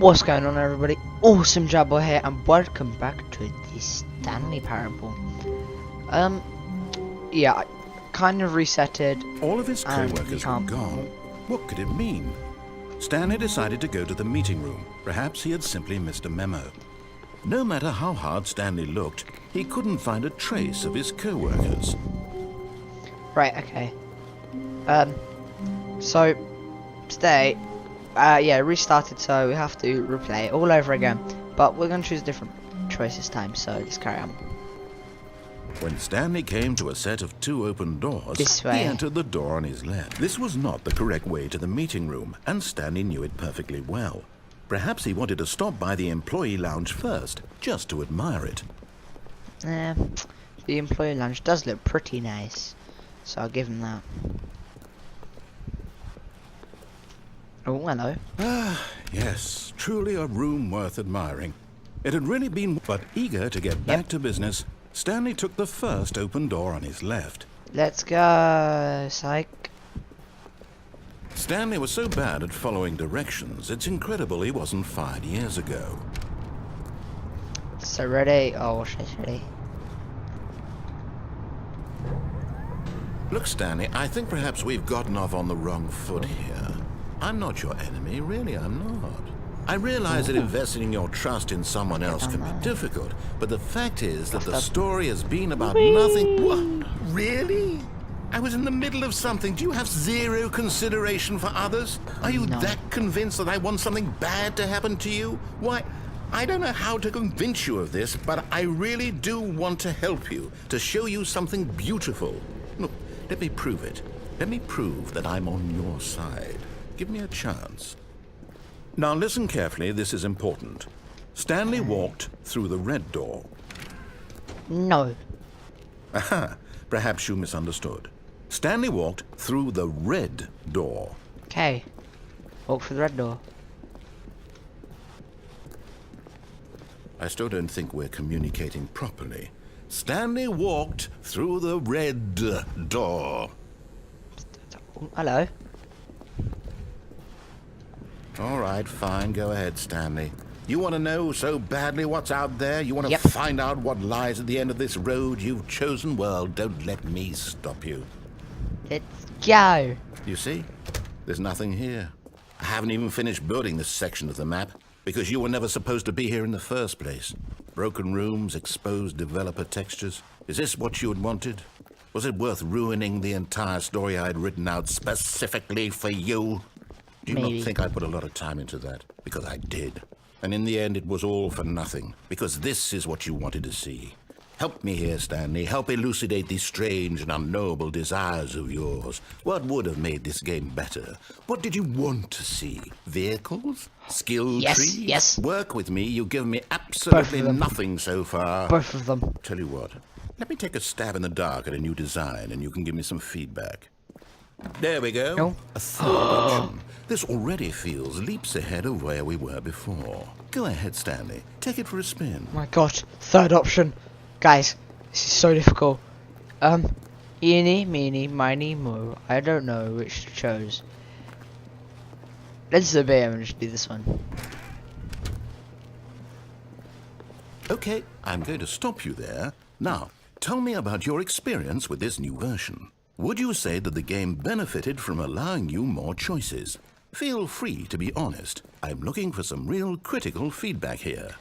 What's going on, everybody? Awesome Jabbo here, and welcome back to the Stanley Parable. Yeah, I kind of reset it. All of his co-workers were gone. What could it mean? Stanley decided to go to the meeting room. Perhaps he had simply missed a memo. No matter how hard Stanley looked, he couldn't find a trace of his co-workers. Right, okay. So today, yeah, restarted, so we have to replay it all over again. But we're gonna choose a different choice this time, so let's carry on. When Stanley came to a set of 2 open doors, This he way. entered the door on his left. This was not the correct way to the meeting room, and Stanley knew it perfectly well. Perhaps he wanted to stop by the employee lounge first, just to admire it. The employee lounge does look pretty nice, so I'll give him that. Oh, hello. Yes, truly a room worth admiring. It had really been, but eager to get back to business, Stanley took the first open door on his left. Let's go, psych. Stanley was so bad at following directions, it's incredible he wasn't fired years ago. So ready? Oh, she's ready. Look, Stanley, I think perhaps we've gotten off on the wrong foot here. I'm not your enemy, really I'm not. I realize that investing your trust in someone else can be difficult, but the fact is that the story has been about nothing. What? Really? I was in the middle of something. Do you have zero consideration for others? Are you that convinced that I want something bad to happen to you? Why, I don't know how to convince you of this, but I really do want to help you, to show you something beautiful. Look, let me prove it. Let me prove that I'm on your side. Give me a chance. Now listen carefully, this is important. Stanley walked through the red door. No. Aha, perhaps you misunderstood. Stanley walked through the red door. Okay. Walk through the red door. I still don't think we're communicating properly. Stanley walked through the red door. Oh, hello. All right, fine. Go ahead, Stanley. You want to know so badly what's out there? You want to Yep. find out what lies at the end of this road you've chosen? Well, don't let me stop you. Let's go. You see? There's nothing here. I haven't even finished building this section of the map because you were never supposed to be here in the first place. Broken rooms, exposed developer textures. Is this what you had wanted? Was it worth ruining the entire story I had written out specifically for you? Do you not think I put a lot of time into that? Because I did. And in the end, it was all for nothing. Because this is what you wanted to see. Help me here, Stanley. Help elucidate these strange and unknowable desires of yours. What would have made this game better? What did you want to see? Vehicles? Skill trees? Yes. Work with me. You've given me absolutely nothing so far. Both of them. Tell you what. Let me take a stab in the dark at a new design, and you can give me some feedback. There we go. No. A third option. This already feels leaps ahead of where we were before. Go ahead, Stanley. Take it for a spin. Oh my god. Third option. Guys, this is so difficult. Eeny, meeny, miny, mo. I don't know which to choose. Let's obey him and just do this one. Okay, I'm going to stop you there. Now, tell me about your experience with this new version. Would you say that the game benefited from allowing you more choices? Feel free to be honest. I'm looking for some real critical feedback here.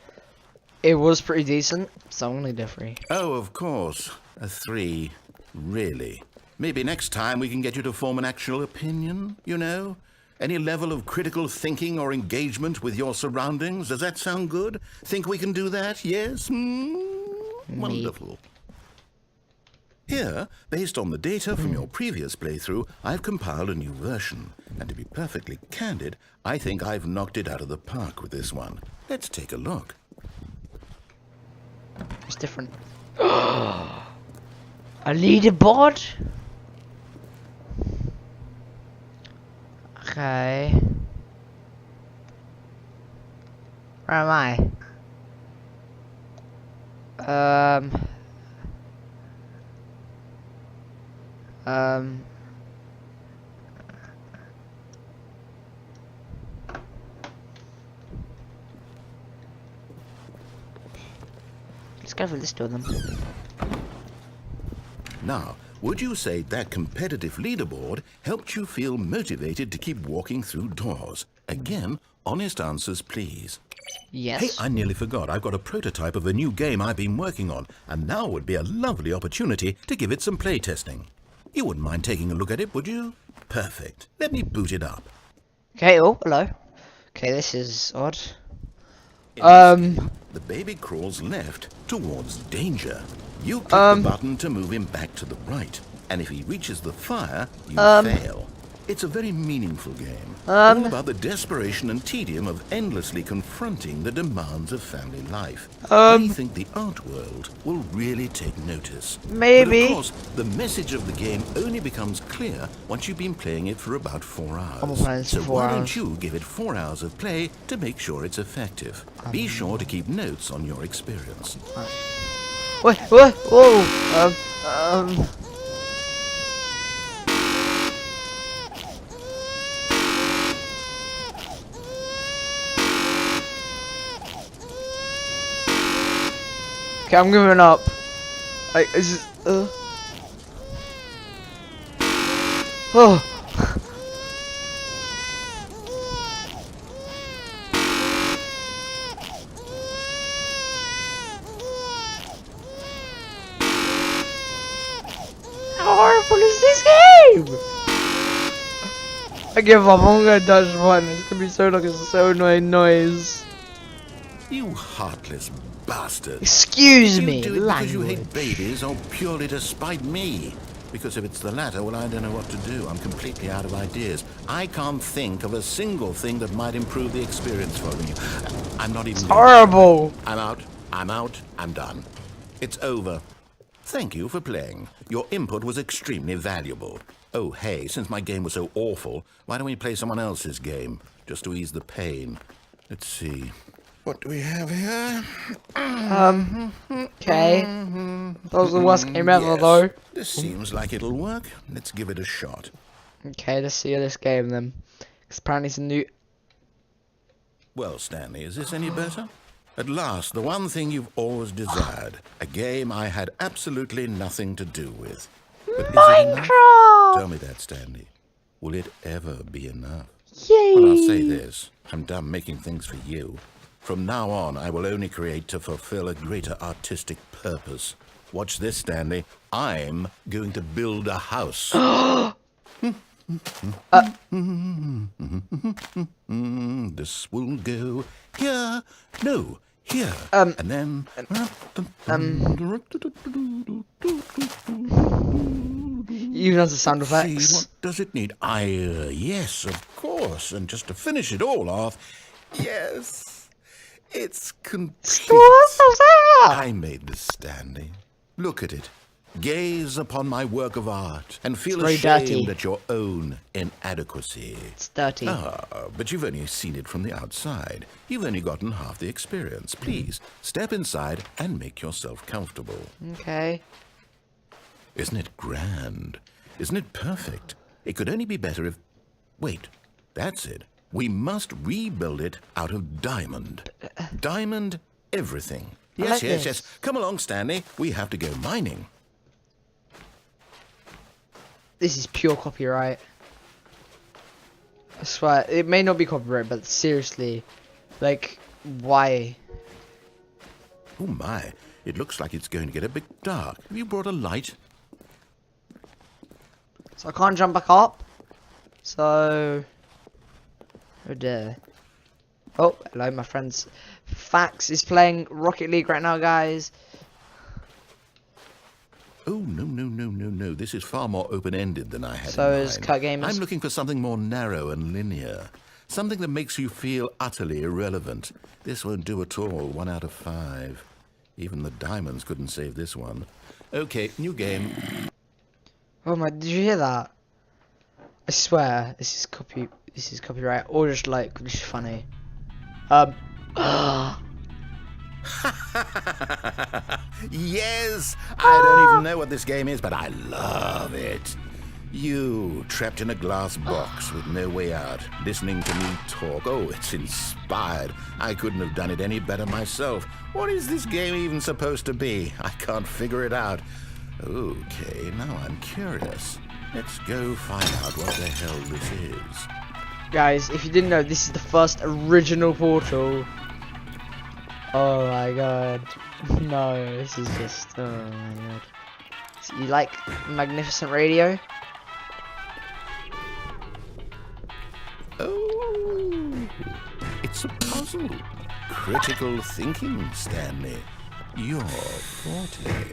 It was pretty decent, so I'm gonna do 3. Oh, of course. A 3. Really? Maybe next time we can get you to form an actual opinion, you know? Any level of critical thinking or engagement with your surroundings? Does that sound good? Think we can do that? Yes? Wonderful. Here, based on the data from your previous playthrough, I've compiled a new version. And to be perfectly candid, I think I've knocked it out of the park with this one. Let's take a look. It's different. A leaderboard? Okay. Where am I? go for this to them. Now, would you say that competitive leaderboard helped you feel motivated to keep walking through doors? Again, honest answers, please. Yes. Hey, I nearly forgot. I've got a prototype of a new game I've been working on, and now would be a lovely opportunity to give it some playtesting. You wouldn't mind taking a look at it, would you? Perfect. Let me boot it up. Okay, oh, hello. Okay, this is odd. The baby crawls left towards danger. You click the button to move him back to the right, and if he reaches the fire, you fail. It's a very meaningful game, all about the desperation and tedium of endlessly confronting the demands of family life. I think the art world will really take notice. Maybe. But of course, the message of the game only becomes clear once you've been playing it for about 4 hours. So why don't you give it 4 hours of play to make sure it's effective? Be sure to keep notes on your experience. Wait, whoa, Okay, I'm giving up. Like, is it, Oh. How horrible is this game? I give up. I'm gonna touch one. It's gonna be so like it's so annoying noise. You heartless bastard. Excuse me. You do it because you hate Language. babies or purely to spite me? Because if it's the latter, well, I don't know what to do. I'm completely out of ideas. I can't think of a single thing that might improve the experience for you. I'm not even... Horrible. I'm out. I'm done. It's over. Thank you for playing. Your input was extremely valuable. Oh, hey, since my game was so awful, why don't we play someone else's game? Just to ease the pain. Let's see. What do we have here? Okay. That was the worst game ever, though. This seems like it'll work. Let's give it a shot. Okay, let's see this game then. 'Cause apparently it's a new... Well, Stanley, is this any better? At last, the one thing you've always desired. A game I had absolutely nothing to do with. But is it enough? Tell me that, Stanley. Will it ever be enough? Yay! Well, I'll say this. I'm done making things for you. From now on, I will only create to fulfill a greater artistic purpose. Watch this, Stanley. I'm going to build a house. This will go here. No, here. And then... Even as the sound See, effects. what does it need? Yes, of course. And just to finish it all off, yes. It's complete. What was that? I made this, Stanley. Look at it. Gaze upon my work of art and feel very ashamed dirty. at your own inadequacy. It's dirty. But you've only seen it from the outside. You've only gotten half the experience. Please, step inside and make yourself comfortable. Okay. Isn't it grand? Isn't it perfect? It could only be better if... Wait, that's it. We must rebuild it out of diamond. Diamond everything. Yes, like yes, this. yes. Come along, Stanley. We have to go mining. This is pure copyright. I swear, it may not be copyright, but seriously, like, why? Oh my, it looks like it's going to get a bit dark. Have you brought a light? So I can't jump back up. So, oh dear. Oh, hello, my friends. Fax is playing Rocket League right now, guys. Oh, no. This is far more open-ended than I had So in is mind. Cut Gamers. I'm looking for something more narrow and linear. Something that makes you feel utterly irrelevant. This won't do at all. 1 out of 5. Even the diamonds couldn't save this one. Okay, new game. Oh my, did you hear that? I swear, this is copyright, or just like, just funny. Yes! I don't even know what this game is, but I love it. You, trapped in a glass box with no way out, listening to me talk. Oh, it's inspired. I couldn't have done it any better myself. What is this game even supposed to be? I can't figure it out. Okay, now I'm curious. Let's go find out what the hell this is. Guys, if you didn't know, this is the first original Portal. Oh my god. No, this is just... Oh my god. So you like Magnificent Radio? Oh, it's a puzzle. Critical thinking, Stanley. Your forte.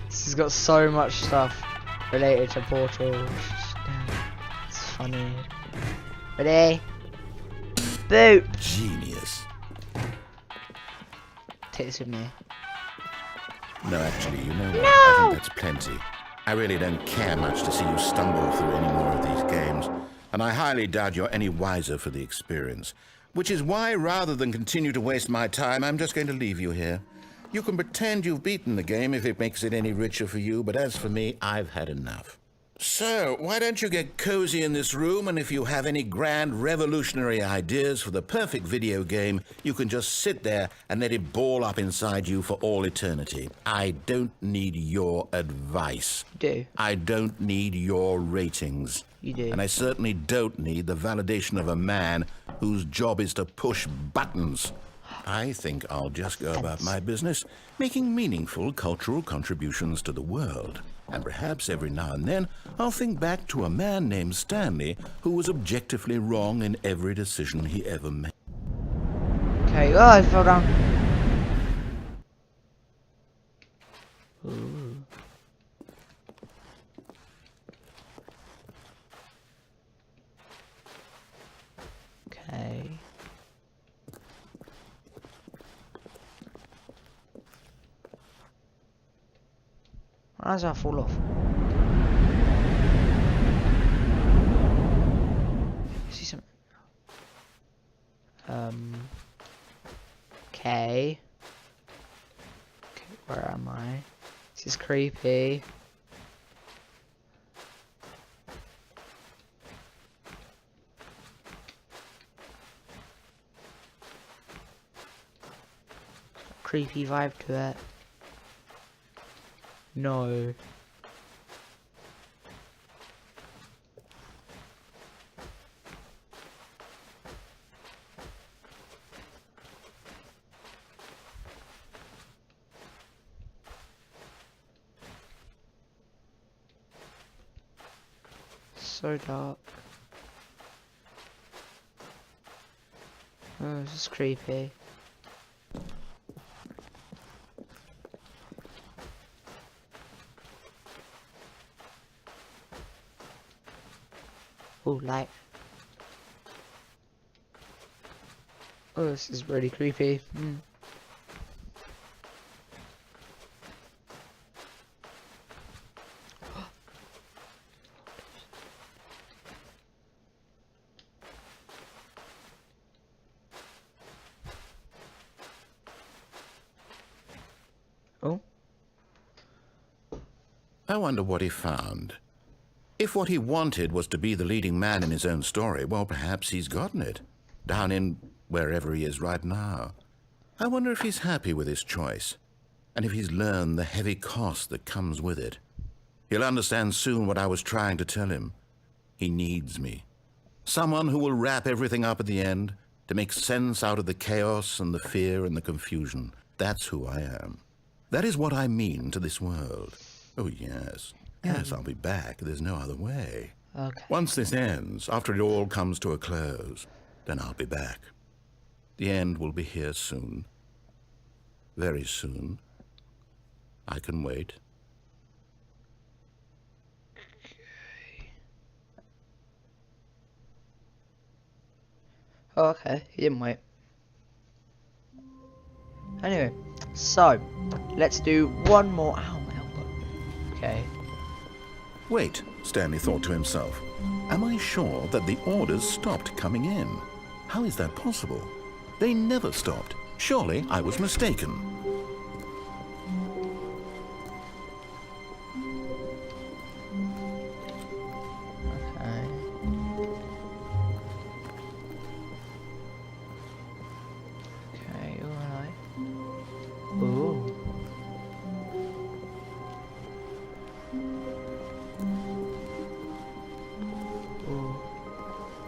This has got so much stuff related to Portal. It's funny. Ready? Boop! Genius. Take this with me. No, actually, you know what? I think that's plenty. I really don't care much to see you stumble through any more of these games, and I highly doubt you're any wiser for the experience. Which is why, rather than continue to waste my time, I'm just going to leave you here. You can pretend you've beaten the game if it makes it any richer for you, but as for me, I've had enough. So, why don't you get cozy in this room, and if you have any grand revolutionary ideas for the perfect video game, you can just sit there and let it ball up inside you for all eternity. I don't need your advice. You do. I don't need your ratings. You do. And I certainly don't need the validation of a man whose job is to push buttons. I think I'll just go about my business, making meaningful cultural contributions to the world. And perhaps every now and then, I'll think back to a man named Stanley who was objectively wrong in every decision he ever made. Okay, oh, I fell down. Ooh. Okay. Why does that fall off? See some. Okay. Where am I? This is creepy. Creepy vibe to it. No. So dark. Oh, this is creepy. Oh, light. Oh, this is really creepy. Oh. I wonder what he found. If what he wanted was to be the leading man in his own story, well, perhaps he's gotten it. Down in wherever he is right now. I wonder if he's happy with his choice, and if he's learned the heavy cost that comes with it. He'll understand soon what I was trying to tell him. He needs me. Someone who will wrap everything up at the end, to make sense out of the chaos and the fear and the confusion. That's who I am. That is what I mean to this world. Oh, yes. Yes, I'll be back. There's no other way. Okay. Once this ends, after it all comes to a close, then I'll be back. The end will be here soon. Very soon. I can wait. Oh, okay. He didn't wait. Anyway, so let's do one more. Ow, my elbow. Okay. Wait, Stanley thought to himself. Am I sure that the orders stopped coming in? How is that possible? They never stopped. Surely I was mistaken.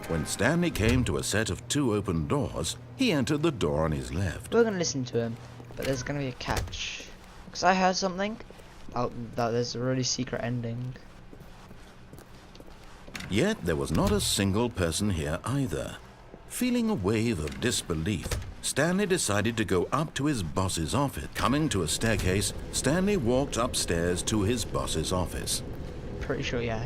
When Stanley came to a set of 2 open doors, he entered the door on his left. We're gonna listen to him, but there's gonna be a catch. Because I heard something that there's a really secret ending. Yet there was not a single person here either. Feeling a wave of disbelief, Stanley decided to go up to his boss's office. Coming to a staircase, Stanley walked upstairs to his boss's office. Pretty sure, yeah.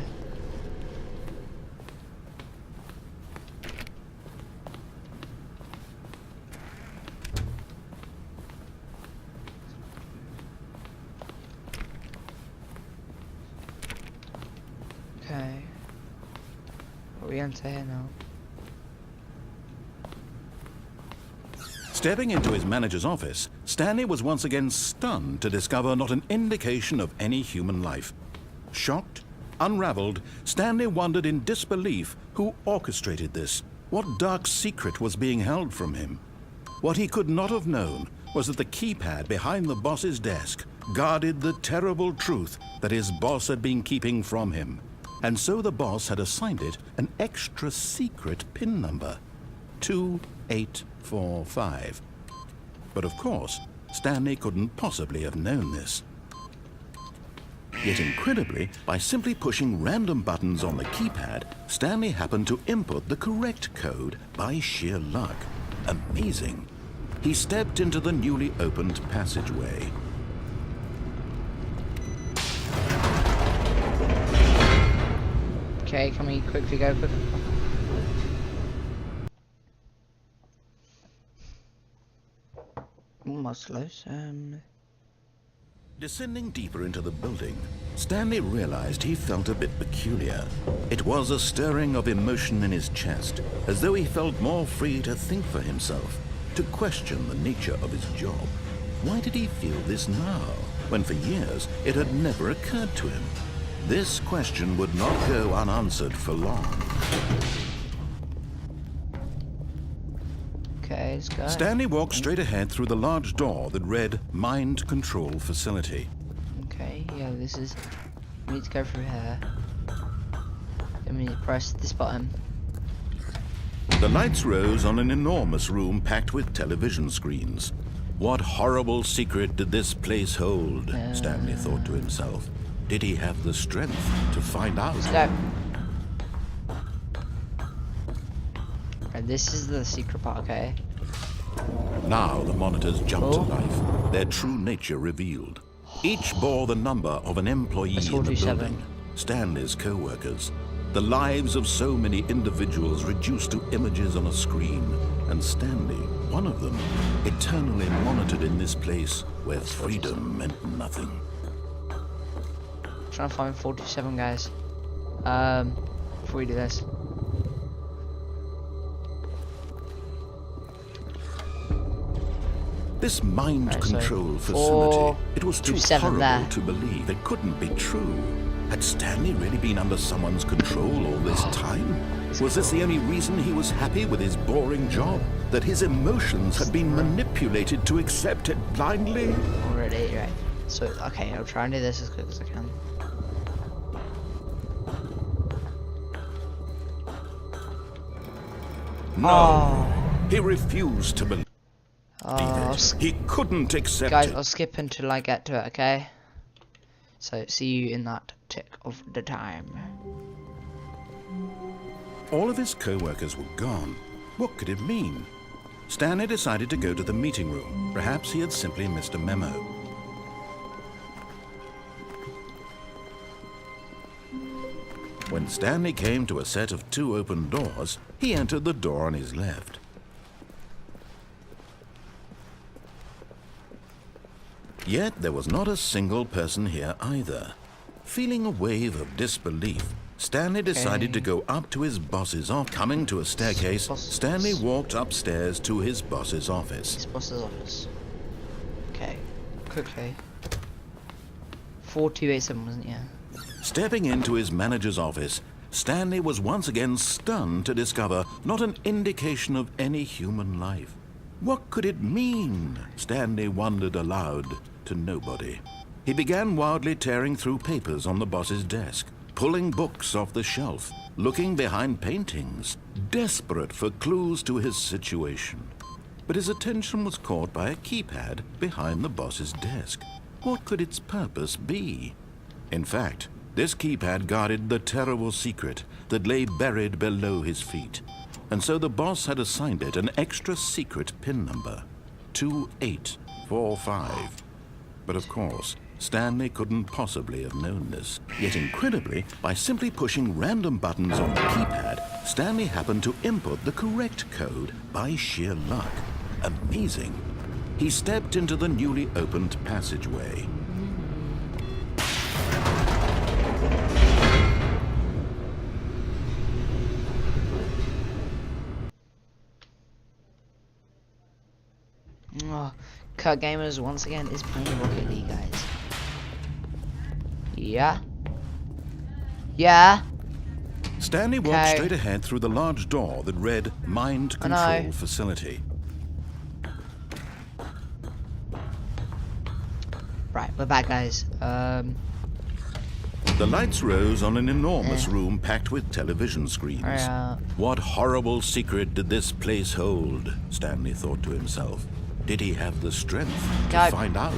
Okay. We enter here now. Stepping into his manager's office, Stanley was once again stunned to discover not an indication of any human life. Shocked, unraveled, Stanley wondered in disbelief who orchestrated this. What dark secret was being held from him? What he could not have known was that the keypad behind the boss's desk guarded the terrible truth that his boss had been keeping from him. And so the boss had assigned it an extra secret PIN number, 2845. But of course, Stanley couldn't possibly have known this. Yet incredibly, by simply pushing random buttons on the keypad, Stanley happened to input the correct code by sheer luck. Amazing. He stepped into the newly opened passageway. Okay, can we quickly go quick? Almost close. Descending deeper into the building, Stanley realized he felt a bit peculiar. It was a stirring of emotion in his chest, as though he felt more free to think for himself, to question the nature of his job. Why did he feel this now, when for years it had never occurred to him? This question would not go unanswered for long. Okay, let's go. Stanley walked straight ahead through the large door that read Mind Control Facility. Okay, yeah, this is... We need to go through here. Then we need to press this button. The lights rose on an enormous room packed with television screens. What horrible secret did this place hold? Stanley thought to himself. Did he have the strength to find out? Let's go. And this is the secret part, okay? Now the monitors jumped to life, their true nature revealed. Each bore the number of an employee in the building, Stanley's co-workers. The lives of so many individuals reduced to images on a screen, and Stanley, one of them, eternally monitored in this place where freedom meant nothing. Trying to find 47, guys. Before we do this. This mind control facility, it was too horrible to believe. It couldn't be true. Had Stanley really been under someone's control all this time? Was this the only reason he was happy with his boring job? That his emotions had been manipulated to accept it blindly? Already, right. So, okay, I'll try and do this as quick as I can. No, he refused to believe it. He couldn't accept it. Guys, I'll skip until I get to it, okay? So, see you in that tick of the time. All of his co-workers were gone. What could it mean? Stanley decided to go to the meeting room. Perhaps he had simply missed a memo. When Stanley came to a set of 2 open doors, he entered the door on his left. Yet there was not a single person here either. Feeling a wave of disbelief, Stanley decided to go up to his boss's office. Coming to a staircase, Stanley walked upstairs to his boss's office. His boss's office. Okay, quickly. 4287, wasn't it? Yeah. Stepping into his manager's office, Stanley was once again stunned to discover not an indication of any human life. What could it mean? Stanley wondered aloud to nobody. He began wildly tearing through papers on the boss's desk. pulling books off the shelf, looking behind paintings, desperate for clues to his situation. But his attention was caught by a keypad behind the boss's desk. What could its purpose be? In fact, this keypad guarded the terrible secret that lay buried below his feet. And so the boss had assigned it an extra secret PIN number, 2845. But of course, Stanley couldn't possibly have known this. Yet incredibly, by simply pushing random buttons on the keypad, Stanley happened to input the correct code by sheer luck. Amazing. He stepped into the newly opened passageway. Oh, Kurt Gamers once again is playing Rocket League, guys. Yeah. Yeah. Stanley walked straight ahead through the large door that read Mind Control Facility. Right, we're back, guys. The lights rose on an enormous room packed with television screens. What horrible secret did this place hold? Stanley thought to himself. Did he have the strength to find out?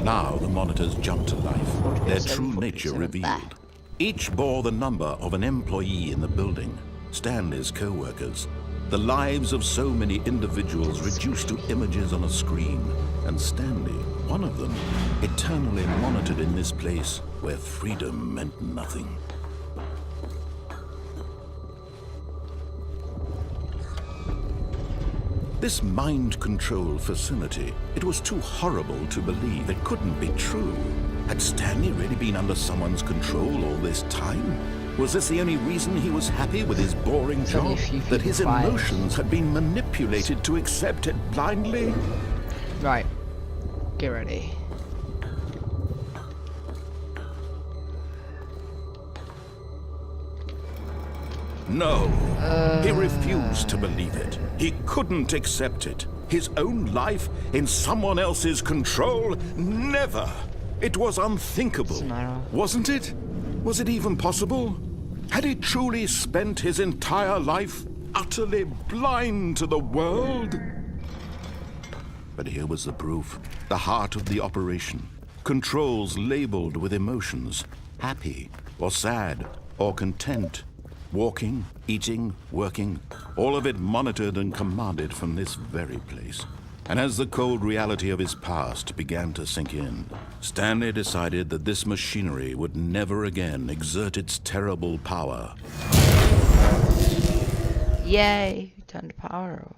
Now the monitors jumped to life, their true nature revealed. Each bore the number of an employee in the building, Stanley's co-workers. The lives of so many individuals reduced to images on a screen, and Stanley, one of them, eternally monitored in this place where freedom meant nothing. This mind control facility, it was too horrible to believe. It couldn't be true. Had Stanley really been under someone's control all this time? Was this the only reason he was happy with his boring job? That his emotions had been manipulated to accept it blindly? Right. Get ready. No. He refused to believe it. He couldn't accept it. His own life in someone else's control? Never. It was unthinkable. Wasn't it? Was it even possible? Had he truly spent his entire life utterly blind to the world? But here was the proof. The heart of the operation. Controls labeled with emotions. Happy, or sad, or content. Walking, eating, working, all of it monitored and commanded from this very place. And as the cold reality of his past began to sink in, Stanley decided that this machinery would never again exert its terrible power. Yay! He turned the power off.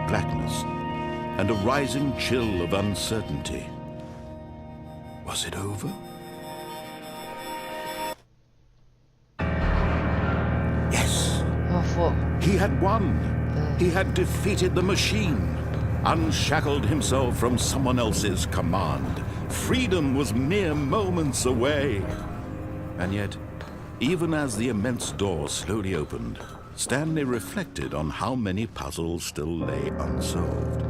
Blackness and a rising chill of uncertainty. Was it over? Yes. Oh, fuck. He had won. He had defeated the machine, unshackled himself from someone else's command. Freedom was mere moments away. And yet, even as the immense door slowly opened, Stanley reflected on how many puzzles still lay unsolved.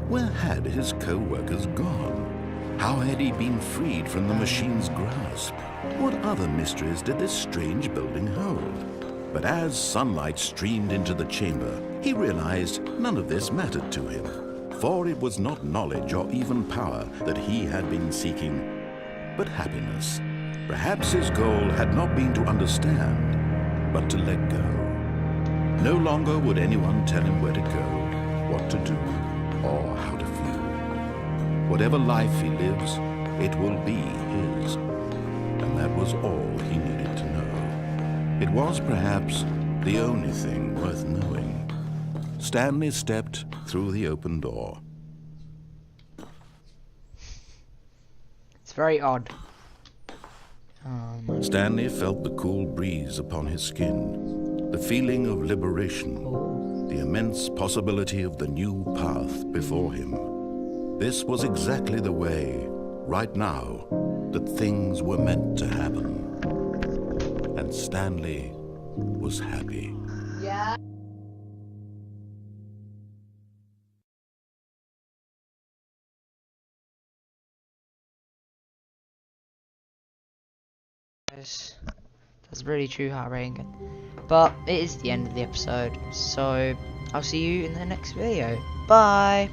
Where had his co-workers gone? How had he been freed from the machine's grasp? What other mysteries did this strange building hold? But as sunlight streamed into the chamber, he realized none of this mattered to him. For it was not knowledge or even power that he had been seeking, but happiness. Perhaps his goal had not been to understand, but to let go. No longer would anyone tell him where to go, what to do, or how to feel. Whatever life he lives, it will be his. And that was all he needed to know. It was perhaps the only thing worth knowing. Stanley stepped through the open door. It's very odd. Stanley felt the cool breeze upon his skin, the feeling of liberation, the immense possibility of the new path before him. This was exactly the way, right now, that things were meant to happen. Stanley was happy. Yeah. That's really true heartbreaking. But it is the end of the episode, so I'll see you in the next video. Bye!